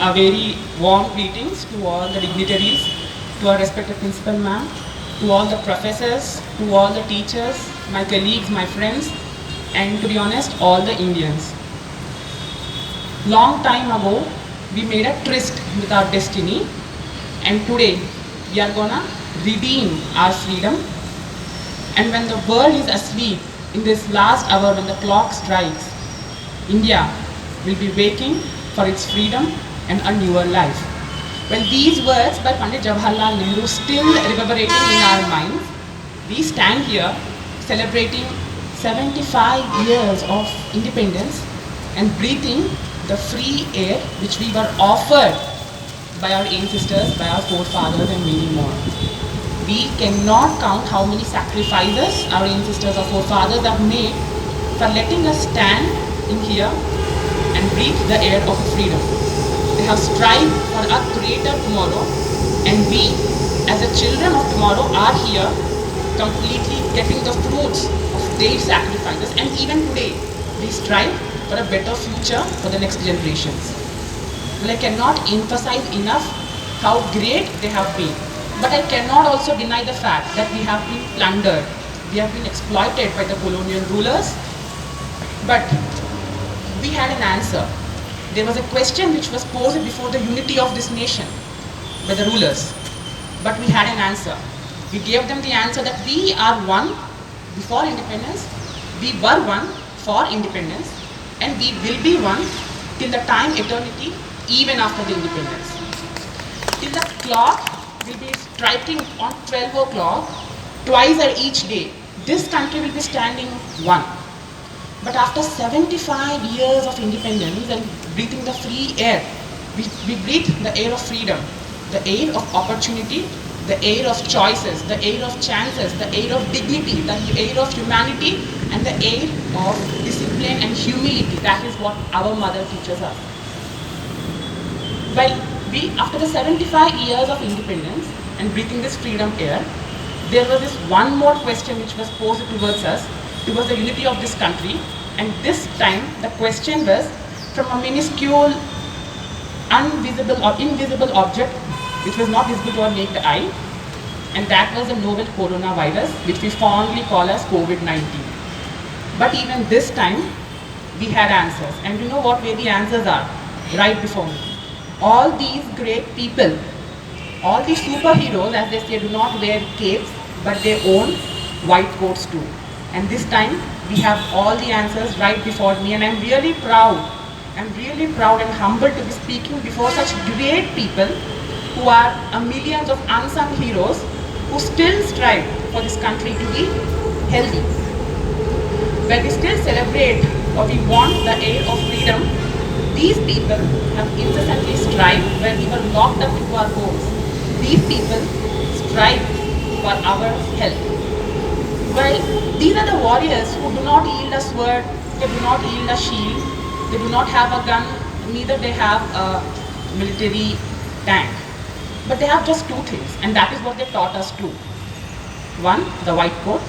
A very warm greetings to all the dignitaries, to our respected principal ma'am, to all the professors, to all the teachers, my colleagues, my friends, and to be honest, all the Indians. Long time ago, we made a tryst with our destiny, and today we are gonna redeem our freedom. And when the world is asleep in this last hour when the clock strikes, India will be waking for its freedom and a newer life. Well, these words by Pandit Jawaharlal Nehru still reverberating in our minds, we stand here celebrating 75 years of independence and breathing the free air which we were offered by our ancestors, by our forefathers and many more. We cannot count how many sacrifices our ancestors or forefathers have made for letting us stand in here and breathe the air of freedom. They have strived for a greater tomorrow, and we, as the children of tomorrow, are here completely getting the fruits of their sacrifices. And even today, we strive for a better future for the next generations. Well, I cannot emphasize enough how great they have been. But I cannot also deny the fact that we have been plundered. We have been exploited by the colonial rulers. But we had an answer. There was a question which was posed before the unity of this nation by the rulers. But we had an answer. We gave them the answer that we are one before independence, we were one for independence, and we will be one till the time eternity, even after the independence. Till the clock will be striking on 12 o'clock, twice at each day, this country will be standing one. But after 75 years of independence and breathing the free air, we breathe the air of freedom, the air of opportunity, the air of choices, the air of chances, the air of dignity, the air of humanity, and the air of discipline and humility. That is what our mother teaches us. Well, after the 75 years of independence and breathing this freedom air, there was this one more question which was posed towards us. It was the unity of this country, and this time the question was from a minuscule, invisible object which was not visible to our naked eye, and that was the novel coronavirus, which we fondly call as COVID-19. But even this time, we had answers, and you know what where the answers are? Right before me. All these great people, all these superheroes, as they say, do not wear capes, but they own white coats too. And this time, we have all the answers right before me, and I'm really proud. I'm really proud and humbled to be speaking before such great people who are millions of unsung heroes who still strive for this country to be healthy. Where we still celebrate or we want the air of freedom, these people have incessantly strived where we were locked up into our homes. These people strive for our health. Well, these are the warriors who do not yield a sword, they do not yield a shield, they do not have a gun, neither they have a military tank. But they have just two things, and that is what they taught us too. One, the white coat,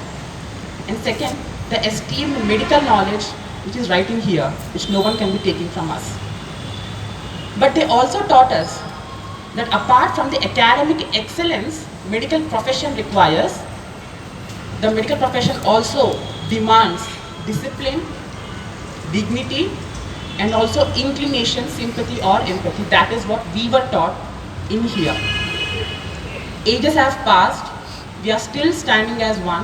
and second, the esteemed medical knowledge which is right in here, which no one can be taking from us. But they also taught us that apart from the academic excellence medical profession requires, the medical profession also demands discipline, dignity, and also inclination, sympathy or empathy. That is what we were taught in here. Ages have passed, we are still standing as one,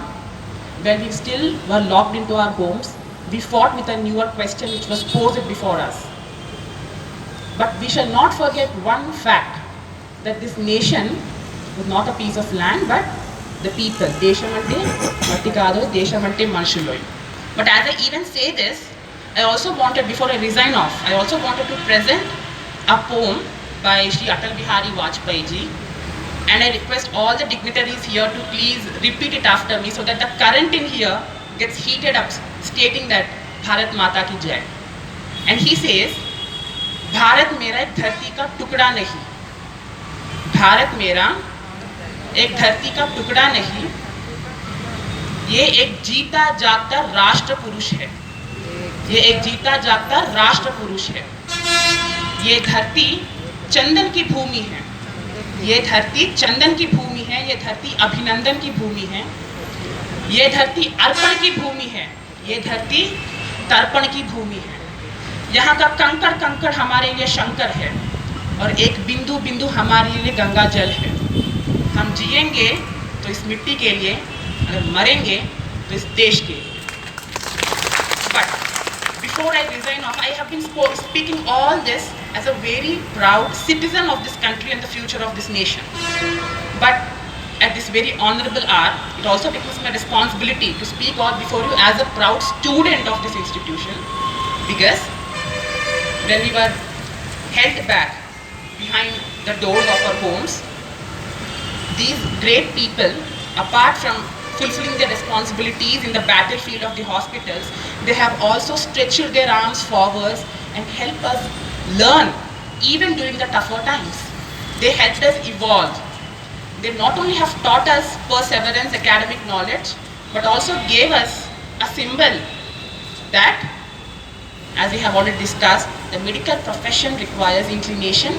where we still were locked into our homes. We fought with a newer question which was posed before us. But we shall not forget one fact, that this nation was not a piece of land, but the people. Deshamante Martikado, Deshamante Manshuloy. But as I even say this, I also wanted, before I resign off, I also wanted to present a poem by Shri Atal Bihari Vajpayee ji, and I request all the dignitaries here to please repeat it after me so that the current in here gets heated up, stating that Bharat Mata ki Jai. And he says, Bharat मेरा एक धरती का टुकड़ा नहीं, भारत मेरा एक धरती का टुकड़ा नहीं, ये एक जीता जागता राष्ट्र पुरुष है, ये एक जीता जागता राष्ट्र पुरुष है। ये धरती चंदन की भूमि है, ये धरती चंदन की भूमि है, ये धरती अभिनंदन की भूमि है, ये धरती अर्पण की भूमि है, ये धरती तर्पण की भूमि है। यहाँ का कंकड़ कंकड़ हमारे लिए शंकर है और एक बिंदु बिंदु हमारे लिए गंगा जल है। हम जिएंगे तो इस मिट्टी के लिए, अगर मरेंगे तो इस देश के लिए। But before I resign off, I have been speaking all this as a very proud citizen of this country and the future of this nation. But at this very honorable hour, it also becomes my responsibility to speak out before you as a proud student of this institution, because when we were held back behind the doors of our homes, these great people, apart from fulfilling their responsibilities in the battlefield of the hospitals, they have also stretched their arms forwards and helped us learn even during the tougher times. They helped us evolve. They not only have taught us perseverance, academic knowledge, but also gave us a symbol that, as we have already discussed, the medical profession requires inclination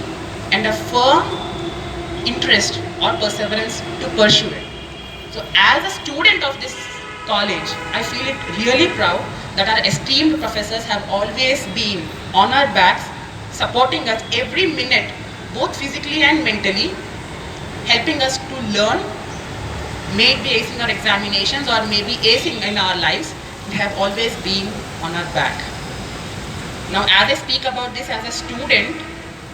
and a firm interest or perseverance to pursue it. So as a student of this college, I feel it really proud that our esteemed professors have always been on our backs, supporting us every minute, both physically and mentally, helping us to learn, maybe acing our examinations or maybe acing in our lives. They have always been on our back. Now, as I speak about this as a student,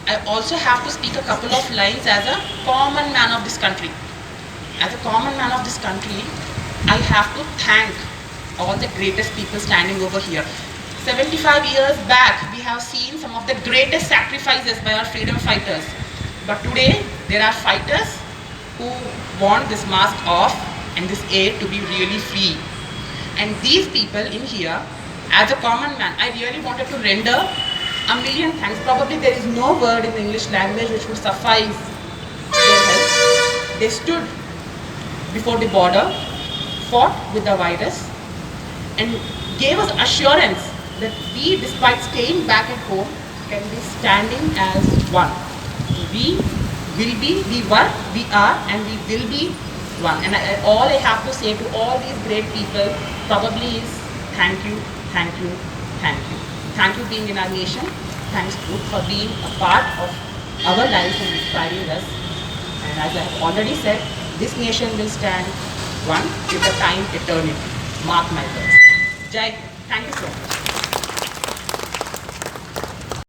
I also have to speak a couple of lines as a common man of this country. As a common man of this country, I have to thank all the greatest people standing over here. 75 years back, we have seen some of the greatest sacrifices by our freedom fighters. But today, there are fighters who want this mask off and this air to be really free. And these people in here, as a common man, I really wanted to render a million thanks. Probably there is no word in the English language which would suffice their help. They stood before the border, fought with the virus, and gave us assurance that we, despite staying back at home, can be standing as one. We will be, we were, we are, and we will be one. And all I have to say to all these great people probably is thank you, thank you, thank you. Thank you being in our nation. Thanks Ruth for being a part of our lives and inspiring us. And as I have already said, this nation will stand one till the time eternity. Mark my words. Jai, thank you so much.